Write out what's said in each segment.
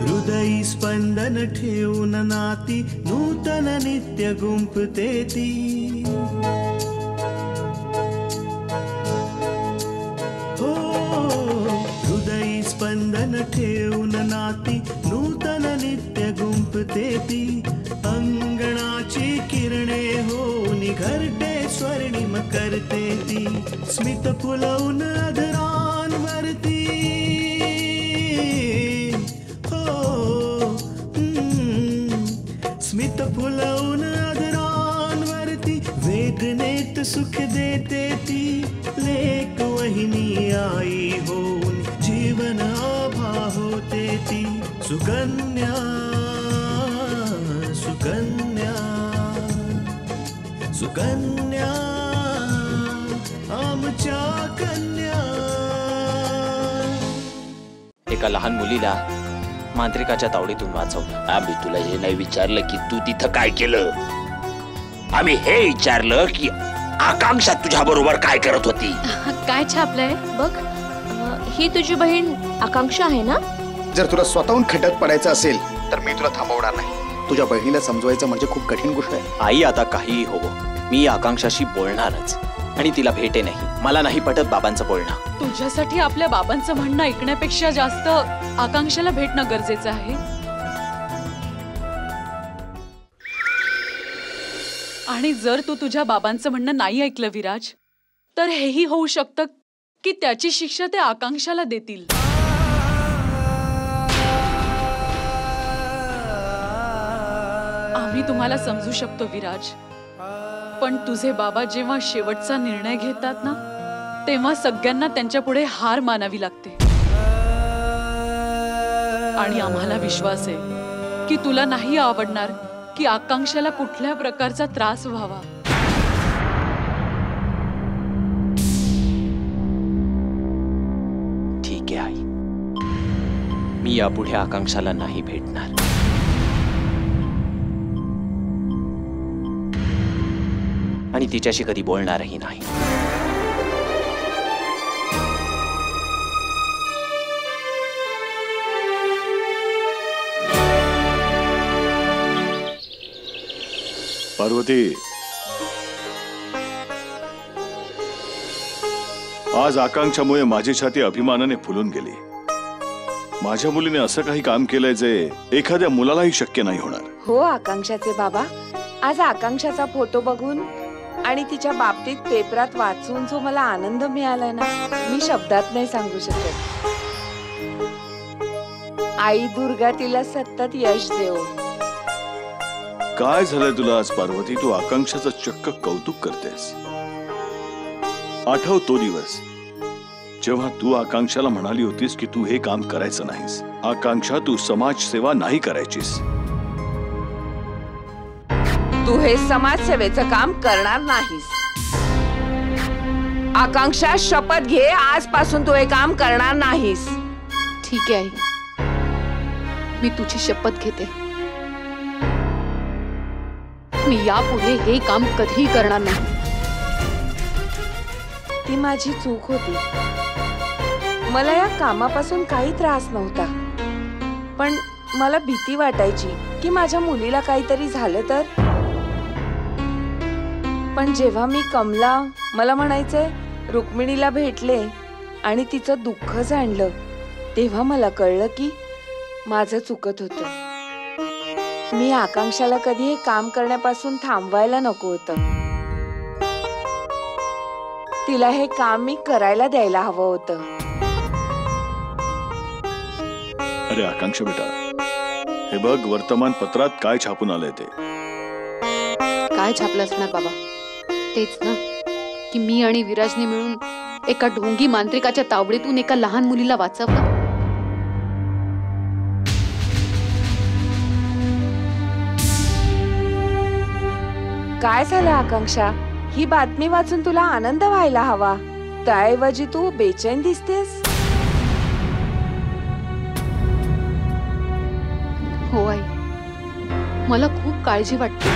हृदयी स्पंदन ठेवून नाती नूतन नित्य गुंफते ती हो हृदयी स्पंदन ठेवून नाती नूतन नित्य गुंफते ती अंगणाची किरणे होऊन घरटे स्वर्णिम करते ती स्मित फुलवून अधरांवरती स्मित फुलवून अधरांवरती वेदनेत सुख देते ती लेक वहिनी आई होऊन जीवन आभा होते ती सुकन्या सुकन्या सुकन्या आमच्या कन्या। एका लहान मुलीला मांत्रिकाच्या तावडीतून वाचवलं। आम्ही तुला हे नाही विचारलं की तू तिथं काय केलं, आम्ही हे विचारलं की आकांक्षा तुझ्या बरोबर काय करत होती। काय छापलंय बघ, ही तुझी बहीण आकांक्षा आहे ना? जर तुला स्वतःहून खड्ड्यात पडायचं असेल तर मी तुला थांबवणार नाही। तुझ्या बहिणीला समजवायचं म्हणजे खूप कठीण गोष्ट आहे। आई आता काहीही हो, मी आकांक्षाशी बोलणारच आणि तिला भेटे नाही। मला नाही पटत बाबांचं बोलणं। तुझ्यासाठी आपल्या बाबांचं म्हणणं ऐकण्यापेक्षा जास्त आकांक्षाला भेटणं गरजेचं आहे। आणि जर तू तुझ्या बाबांचं म्हणणं नाही ऐकलं विराज, तर हेही होऊ शकतं की त्याची शिक्षा ते आकांक्षाला देतील। आम्ही तुम्हाला समजू शकतो विराज, पण तुझे बाबा जेव्हा शेवटचा निर्णय घेतात ना, तेव्हा सगळ्यांना त्यांच्या पुढे हार मानावी लागते। आणि आम्हाला विश्वास आहे की तुला नाही आवडणार की आकांक्षाला कुठल्या प्रकारचा त्रास व्हावा। ठीक आहे आई, मी यापुढे आकांक्षाला नाही भेटणार। आणि तिच्याशी कधी बोलणारही नाही। पार्वती, आज आकांक्षामुळे माझी छाती अभिमानाने फुलून गेली। माझ्या मुलीने असं काही काम केलंय जे एखाद्या मुलालाही शक्य नाही होणार। हो आकांक्षाचे बाबा, आज आकांक्षाचा फोटो बघून आणि तिच्या बाबतीत पेपरात वाचून जो मला आनंद मिळालाय ना, मी शब्दात नाही सांगू शकत। आई दुर्गा तिला सतत यश देव। काय झालंय तुला आज पार्वती? तू आकांक्षाचं चक्क कौतुक करतेस। आठव तो दिवस जेव्हा तू आकांक्षाला म्हणाली होतीस की तू हे काम करायचं नाहीस। आकांक्षा, तू समाजसेवा नाही करायचीस। तू हे समाजसेवेचं काम करणार नाहीस। आकांक्षा, शपथ घे, आजपासून तू हे काम करणार नाहीस। ठीक आहे आई, मी तुझी शपथ घेते। मी यापुढे हे काम कधीही करणार नाही। ती माझी चूक होती। मला या कामापासून काही त्रास नव्हता, पण मला भीती वाटायची की माझ्या मुलीला काहीतरी झालं तर। पण जेव्हा मी कमला, मला म्हणायचंय, रुक्मिणीला भेटले आणि तिचं दुःख जाणलं, तेव्हा मला कळलं की माझं चुकत होतं। मी आकांक्षाला कधी हे काम करण्यापासून थांबवायला नको होतं। तिला हे काम मी करायला द्यायला हवं होतं। अरे आकांक्षा बेटा, हे बघ वर्तमानपत्रात काय छापून आलंय ते। काय छापलं असणार बाबा? तेच ना की मी आणि विराजने मिळून एका ढोंगी मांत्रिकाच्या तावडीतून एका लहान मुलीला वाचवलं। काय झालं आकांक्षा? ही बातमी वाचून तुला आनंद व्हायला हवा, त्याऐवजी तू बेचैन दिसतेस। हो आई, मला खूप काळजी वाटते.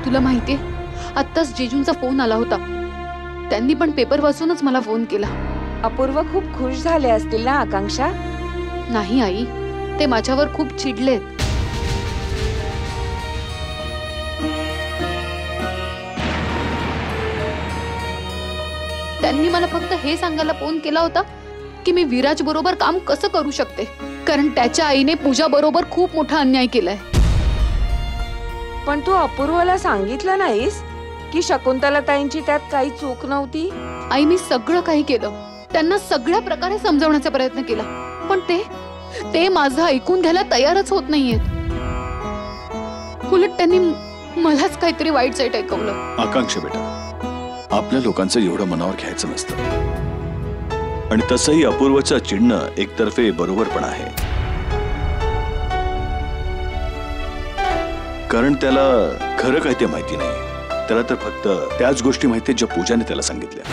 तुला माहितीये, आत्ताच जेजूंचा फोन आला होता. त्यांनी पण पेपर वाचूनच मला फोन केला. अपूर्व खूप खुश झाले असतील ना आकांक्षा? नाही आई, ते माझ्यावर खूप चिडलेत. त्यांनी मला फक्त हे सांगायला फोन केला होता की मी विराज बरोबर काम कसं करू शकते, कारण त्याच्या आईने पूजा बरोबर खूप मोठा अन्याय केलाय. पण तू अपूर्वला सांगितलं नाहीस की शकुंतला ताईंची त्यात काही चूक नव्हती? आई, मी सगळं काही केलं, त्यांना सगळ्या प्रकारे समजावण्याचा प्रयत्न केला, पण ते माझं ऐकून घ्यायला तयारच होत नाहीयेत. उलट त्यांनी मलाच काहीतरी वाईट साईट ऐकवलं. आकांक्षा बेटा, आपल्या लोकांचं एवढं मनावर घ्यायचं नसतं. आणि तसंही अपूर्वचं चिडणं एकतर्फे बरोबर पण आहे, कारण त्याला खरं काही ते माहिती नाही. त्याला तर फक्त त्याच गोष्टी माहिती ज्या पूजाने त्याला सांगितल्या.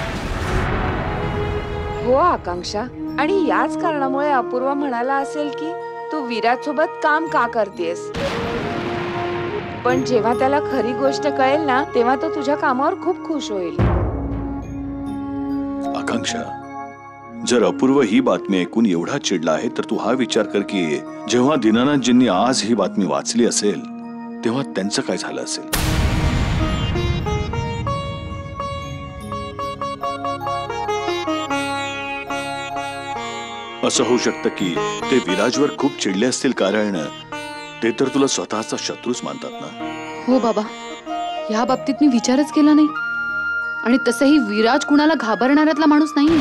हो आकांक्षा, आणि याच कारणामुळे अपूर्व म्हणाला असेल की तू विराज सोबत काम का करतेस. पण जेव्हा त्याला खरी गोष्ट कळेल ना, तेव्हा तो तुझ्या कामावर खूप खुश होईल. आकांक्षा, जर अपूर्व ही बातमी ऐकून एवढा चिडला आहे तर तू हा विचार कर की जेव्हा दीनानाथजींनी आज ही बातमी वाचली असेल तेव्हा त्यांचं काय झालं असेल. असं होऊ शकतं की ते विराजवर खूप चिडले असतील, कारण ते तर तुला स्वतःचा शत्रूच मानतात ना. हो बाबा, या बाबतीत मी विचारच केला नाही. आणि तसंही विराज कुणाला घाबरणाऱ्यातला माणूस नाही.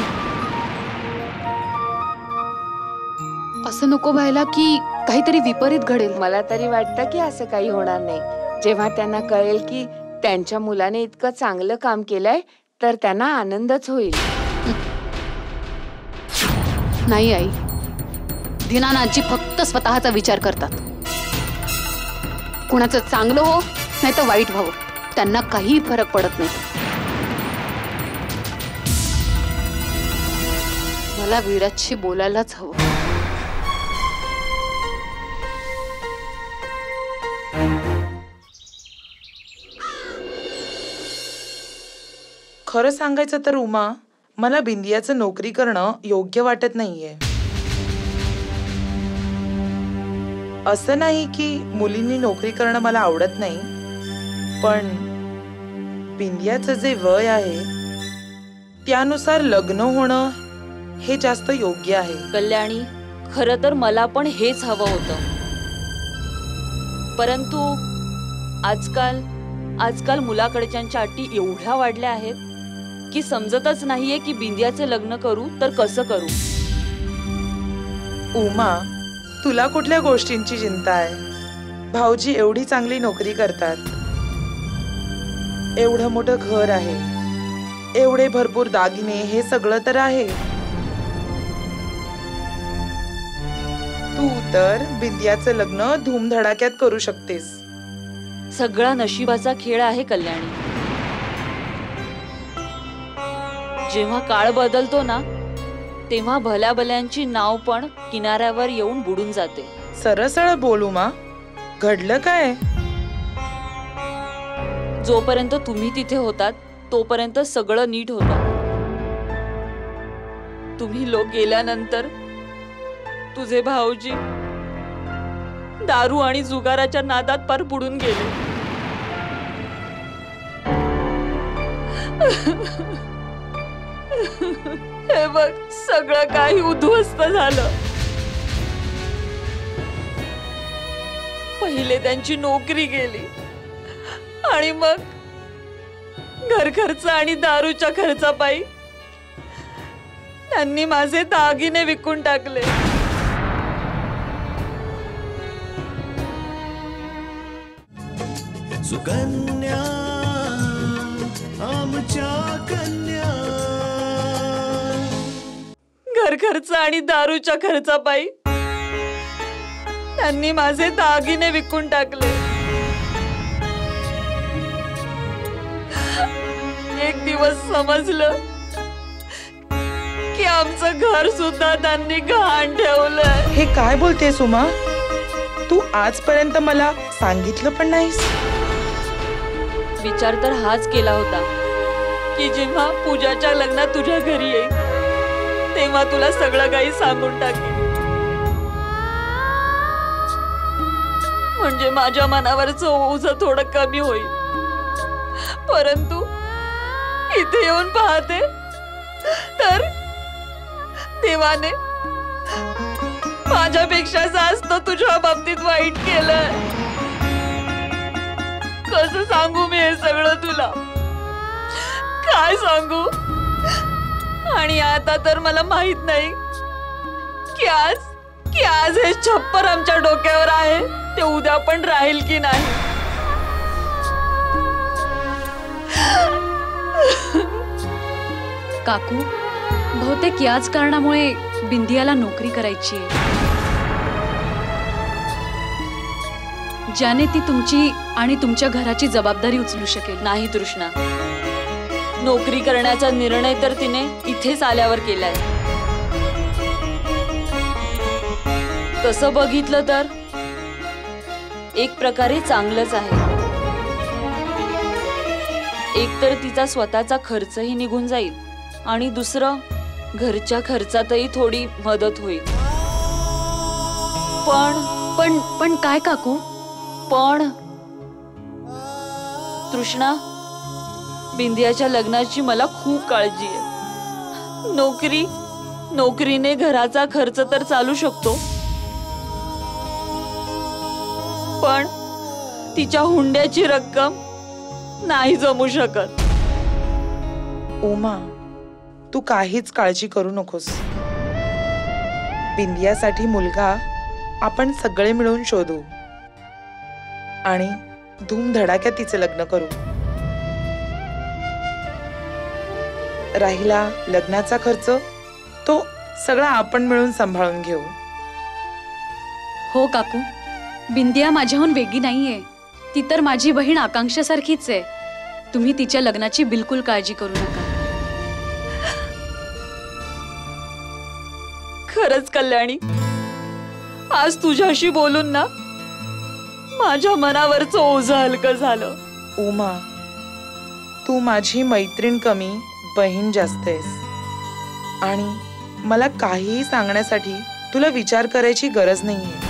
असं नको व्हायला की काहीतरी विपरीत घडेल. मला तरी वाटतं की असं काही होणार नाही. जेव्हा त्यांना कळेल की त्यांच्या मुलाने इतकं चांगलं काम केलंय तर त्यांना आनंदच होईल. नाही आई, दीनानाथजी फक्त स्वतःचा विचार करतात. कुणाचं चांगलं हो नाही तर वाईट व्हावं, त्यांना काही फरक पडत नाही. मला विराजशी बोलायलाच हवं. खरं सांगायचं तर उमा, मला बिंदियाचं नोकरी करणं योग्य वाटत नाहीये. असं नाही की मुलींनी नोकरी करणं मला आवडत नाही, पण बिंदियाचं जे वय आहे त्यानुसार लग्न होणं हे जास्त योग्य आहे. कल्याणी, खरं तर मला पण हेच हवं होतं, परंतु आजकाल मुलाकडच्यांच्या अटी एवढ्या वाढल्या आहेत की समजतच नाहीये की बिंदियाचे लग्न करू तर कसं करू. उमा, तुला कुठल्या गोष्टींची चिंता आहे? भाऊजी एवढी चांगली नोकरी करतात, एवढं मोठं घर आहे, एवढे भरपूर दागिने, हे सगळं तर आहे. तू तर बिंदियाचं लग्न धूमधडाक्यात करू शकतेस. सगळा नशिबाचा खेळ आहे कल्याणी. जेव्हा काळ बदलतो ना, तेव्हा भल्या भल्यांची नाव पण किनाऱ्यावर येऊन बुडून जाते. सरळ बोल उमा, घडलं काय? जोपर्यंत तुम्ही तिथे होतात तोपर्यंत सगळं नीट होतं. तुम्ही लोक गेल्यानंतर तुझे भाऊजी दारू आणि जुगाराच्या नादात पार बुडून गेले. हे बघ, सगळं काही उद्ध्वस्त झालं. पहिले त्यांची नोकरी गेली आणि मग घर खर्च आणि दारूच्या खर्चापायी त्यांनी माझे दागिने विकून टाकले. सुकन्या आमच्या कन्या. घर खर्च आणि दारूच्या खर्चापायी त्यांनी माझे दागिने विकून टाकले. एक दिवस समजलं की आमचं घर सुद्धा त्यांनी गहाण ठेवलंय. हे काय बोलतेस उमा? तू आजपर्यंत मला सांगितलं पण नाहीस. विचार तर हाच केला होता की जेव्हा पूजाच्या लग्नात तुझ्या घरी येईल तेव्हा तुला सगळं काही सांगून टाकेन, म्हणजे माझ्या मनावरचं ओझं थोडं कमी होईल. परंतु इथे येऊन पाहते तर देवाने माझ्यापेक्षा जास्त तुझ्या बाबतीत वाईट केलंय. कसं सांगू मी हे सगळं तुला, काय सांगू? आणि आता तर मला माहित नाही की आज हे छप्पर आमच्या डोक्यावर आहे ते उद्या पण राहील की नाही. काकू, बहुतेक याच कारणामुळे बिंदियाला नोकरी करायची आहे, ज्याने ती तुमची आणि तुमच्या घराची जबाबदारी उचलू शकेल. नाही तृष्णा, नोकरी करण्याचा निर्णय तर तिने इथेच आल्यावर केलाय. तसं बघितलं तर एक प्रकारे चांगलंच आहे. एक तर तिचा स्वतःचा खर्चही निघून जाईल आणि दुसरं घरच्या खर्चातही थोडी मदत होईल. पण काय काकू? पण तृष्णा, बिंदियाच्या लग्नाची मला खूप काळजी आहे. नोकरीने घराचा खर्च तर चालू शकतो, पण तिच्या हुंड्याची रक्कम नाही जमू शकत. उमा, तू काहीच काळजी करू नकोस. बिंदियासाठी मुलगा आपण सगळे मिळून शोधू आणि धूमधडाक्यात तिचे लग्न करू. राहिला लग्नाचा खर्च, तो सगळा आपण मिळून सांभाळून घेऊ. हो काकू, बिंदिया माझ्याहून वेगळी नाहीये. ती तर माझी बहीण आकांक्षासारखीच आहे. तुम्ही तिच्या लग्नाची बिलकुल काळजी करू नका. खरंच कल्याणी, आज तुझ्याशी बोलून ना माझ्या मनावरचं ओझं हलकं झालं. उमा, तू माझी मैत्रीण कमी, बहीण जास्त आहेस. आणि मला काहीही सांगण्यासाठी तुला विचार करायची गरज नाहीये.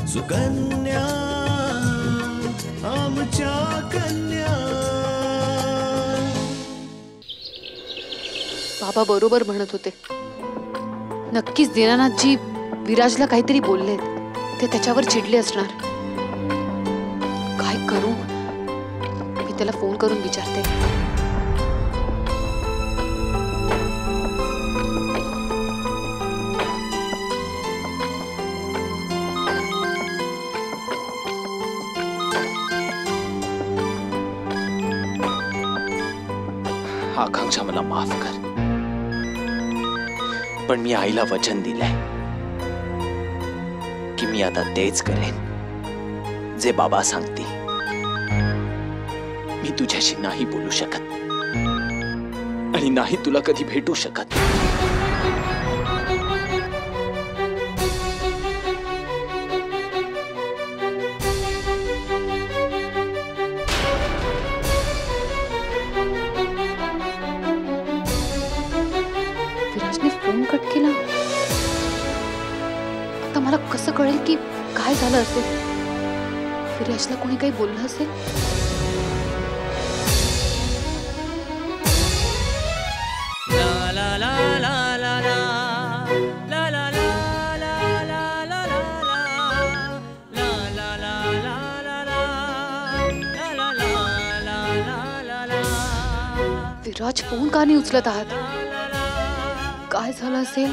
सुकन्या आमच्या कन्या. बाबा बरोबर म्हणत होते. नक्कीच दीनानाथजी विराजला काहीतरी बोललेत. ते त्याच्यावर चिडले असणार. काय करू? मी त्याला फोन करून विचारते. आकांक्षा, मला माफ कर, पण मी आईला वचन दिलंय की मी आता तेच करेन जे बाबा सांगतील. मी तुझ्याशी नाही बोलू शकत आणि नाही तुला कधी भेटू शकत. फोन कट केला. आता मला कसं कळेल की काय झालं असेल? विराजला कोणी काही बोललं असेल? विराज फोन का नाही उचलत आहात? काय झालं असेल?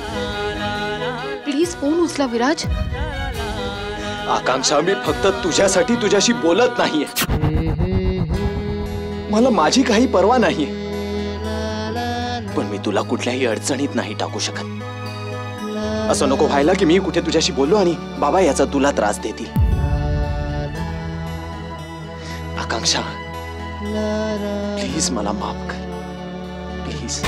प्लीज फोन उचला विराज. आकांक्षा, मी फक्त तुझ्यासाठी तुझ्याशी बोलत नाहीये. मला माझी काही पर्वा नाहीये, पण मी तुला कुठल्याही अडचणीत नाही टाकू शकत. असं नको व्हायला की मी कुठे तुझ्याशी बोललो आणि बाबा याचा तुला त्रास देतील. आकांक्षा प्लीज मला माफ कर प्लीज.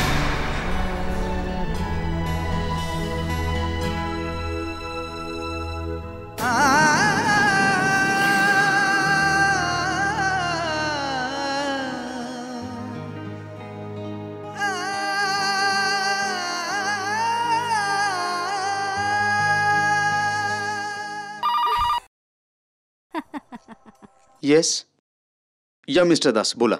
येस या मिस्टर दास बोला.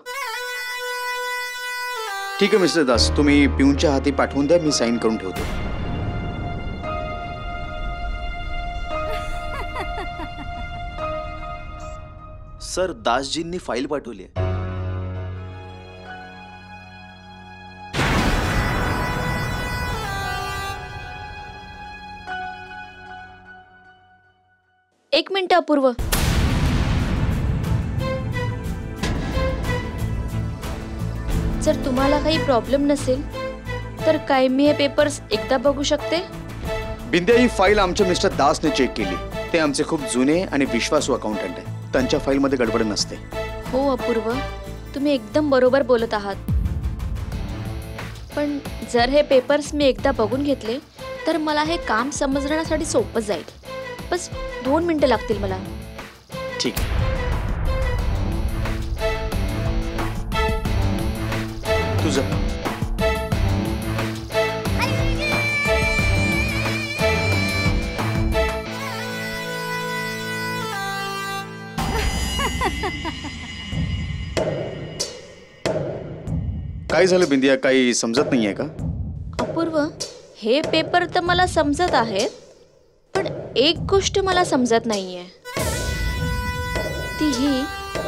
ठीक आहे मिस्टर दास, तुम्ही पिऊनच्या हाती पाठवून द्या, मी साईन करून ठेवतो. सर दासजींनी फाईल पाठवली आहे. एक मिनिट अपूर्व. जर तुम्हाला काही प्रॉब्लेम नसेल तर काय मी हे पेपर्स एकदा बघू शकते? बिंद्या, ही फाईल आमच्या मिस्टर दासने चेक केली. ते आमचे खूप जुने आणि विश्वासू अकाउंटंट आहे. त्यांच्या फाईलमध्ये गडबड नसते. हो अपूर्व, तुम्ही एकदम बरोबर बोलत आहात. पण जर हे पेपर्स मी एकदा बघून घेतले तर मला हे काम समजण्यासाठी सोपं जाईल. बस 2 मिनिटं लागतील मला. ठीक आहे. तुझं काय झालं बिंदिया, काही समजत नाहीये का? अपूर्व, हे पेपर तर मला समजत आहेत, पण एक गोष्ट मला समजत नाहीये. ती ही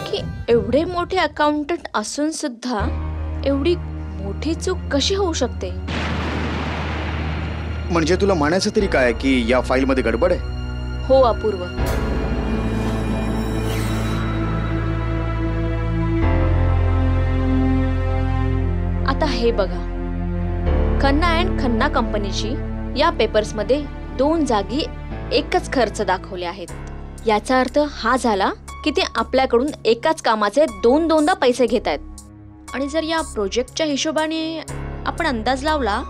की एवढे मोठे अकाउंटंट असून सुद्धा एवढी मोठी चूक कशी होऊ शकते? म्हणजे तुला म्हणायचं तरी काय की या फाईलमध्ये गडबड आहे? हो अपूर्व. आता हे बघा, खन्ना अँड खन्ना कंपनीची या पेपर्समध्ये 2 जागी एकच खर्च दाखवले आहेत. याचा अर्थ हा झाला की ते आपल्याकडून एकाच कामाचे 2-2दा पैसे घेत आहेत. आणि जर या प्रोजेक्टच्या हिशोबाने आपण अंदाज लावला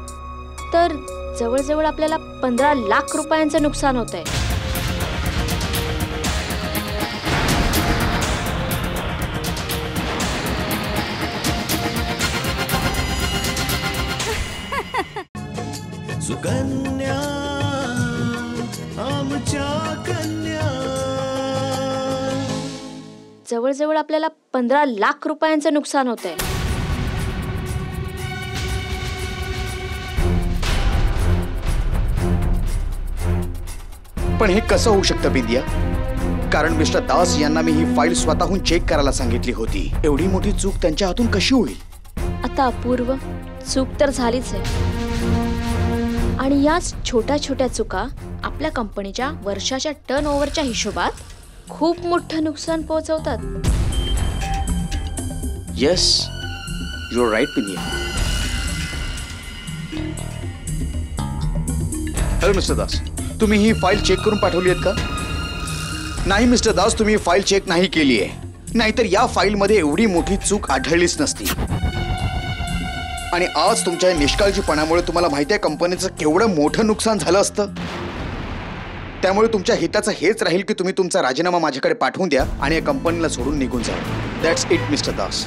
तर जवळजवळ आपल्याला 15 लाख रुपयांचं नुकसान होत आहे. सुकन्या आमच्या कन्या. जवळजवळ आपल्याला 15 लाख रुपयांचं नुकसान होत आहे. पण हे कसं होऊ शकतं बिंदिया? कारण मिस्टर दास यांना मी ही फाईल स्वतःहून चेक करायला सांगितली होती. एवढी मोठी चूक त्यांच्या हातून कशी होईल? आता अपूर्व, चूक तर झालीच आहे, आणि याच छोट्या छोट्या चुका आपल्या कंपनीच्या वर्षाच्या टर्नओव्हरच्या हिशोबात खूप मोठं नुकसान पोहोचवतात. Yes, you are right Bindiya. Hello mister Das, तुम्ही ही फाईल चेक करून पाठवली आहेत का? नाही मिस्टर दास, तुम्ही फाईल चेक नाही केली आहे. नाहीतर या फाईलमध्ये एवढी मोठी चूक आढळलीच नसती. आणि आज तुमच्या निष्काळजीपणामुळे तुम्हाला माहिती आहे कंपनीचं केवढं मोठं नुकसान झालं असतं. त्यामुळे तुमच्या हिताचं हेच राहील की तुम्ही तुमचा राजीनामा माझ्याकडे पाठवून द्या आणि या कंपनीला सोडून निघून जा. That's it mister Das.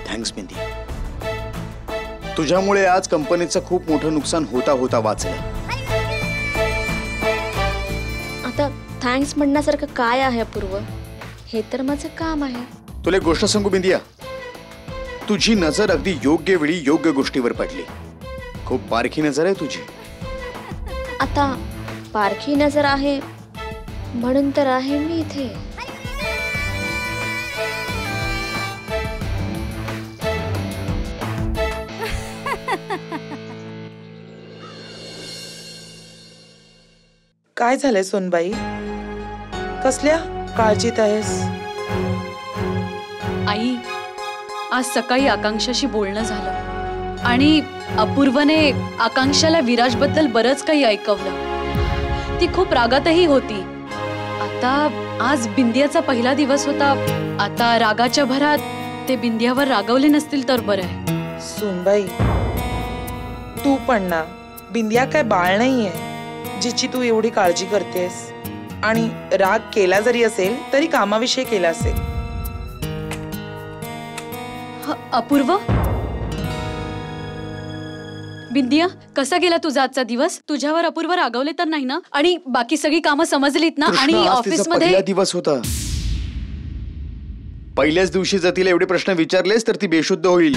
Thanks Bindi. तुझ्यामुळे आज कंपनीचं खूप मोठं नुकसान होता होता वाचलं. आता थँक्स म्हणण्यासारखं काय आहे अपूर्व? हे तर माझं काम आहे. तुला एक गोष्ट सांगू बिंदिया, तुझी नजर अगदी योग्य वेळी योग्य गोष्टीवर पडली. खूप बारकी नजर आहे तुझी. आता बारकी नजर आहे म्हणून तर आहे मी इथे. काय झालंय सोनबाई? कसल्या काळजीत आहेस? आई, आज सकाळी आकांक्षाशी बोलणं झालं आणि अपूर्वने आकांक्षाला विराज बद्दल बरंच काही ऐकवलं. ती खूप रागातही होती. आता आज बिंदियाचा पहिला दिवस होता. आता रागाच्या भरात ते बिंदियावर रागवले नसतील तर बरं आहे. सुनबाई, तू पण ना, बिंदिया काय बाळ नाहीये जिची तू एवढी काळजी करतेस. आणि राग केला जरी असेल तरी कामाविषयी केला असेल. अपूर्व, बिंदिया, कसा गेला तुझा आजचा दिवस? तुझ्यावर अपूर्व रागवले तर नाही ना? आणि बाकी सगळी कामं समजलीत ना? आणि ऑफिस मध्ये पहिला दिवस होता. पहिल्याच दिवशी जर तिला एवढे प्रश्न विचारलेस तर ती बेशुद्ध होईल.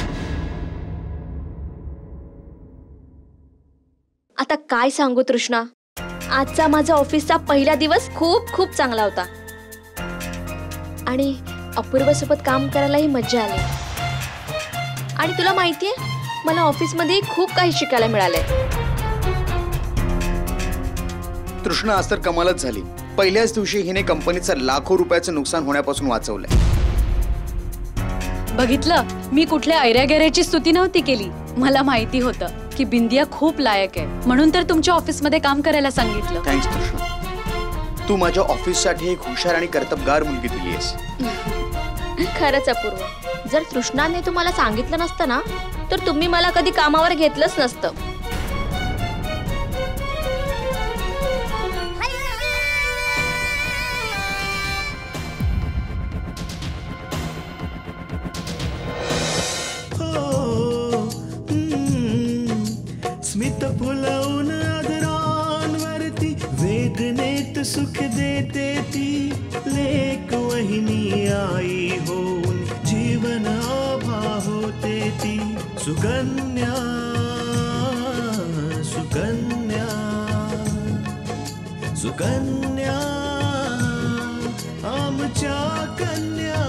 आता काय सांगू तृष्णा, आजचा माझा ऑफिसचा पहिला दिवस खूप खूप चांगला होता. आणि अपूर्व सोबत काम करायलाही मज्जा आली. आणि तुला माहितीये, मला ऑफिसमध्ये खूप काही शिकायला मिळालंय. तृष्णा, आज तर कमालच झाली. पहिल्याच दिवशी हिने कंपनीचं लाखो रुपयाचं नुकसान होण्यापासून वाचवलंय. बघितलं, मी कुठल्या ऐऱ्यागैऱ्याची स्तुती नव्हती केली. मला माहिती होतं की बिंदिया खूप लायक आहे, म्हणून तर तुमच्या ऑफिसमध्ये काम करायला सांगितलं. थँक्स तृष्णा, तू माझ्या ऑफिससाठी एक हुशार आणि कर्तबगार मुलगी दिलीयस. खरंच अपूर्व, जर तृष्णाने तुम्हाला सांगितलं नसतं ना, तर तुम्ही मला कधी कामावर घेतलंच नसतं. स्मित फुलवून आदरांवरती वेदनेत सुख देते ती लेक वहिनी आई होऊन जीवन आभा होते ती. सुकन्या सुकन्या सुकन्या आमच्या कन्या.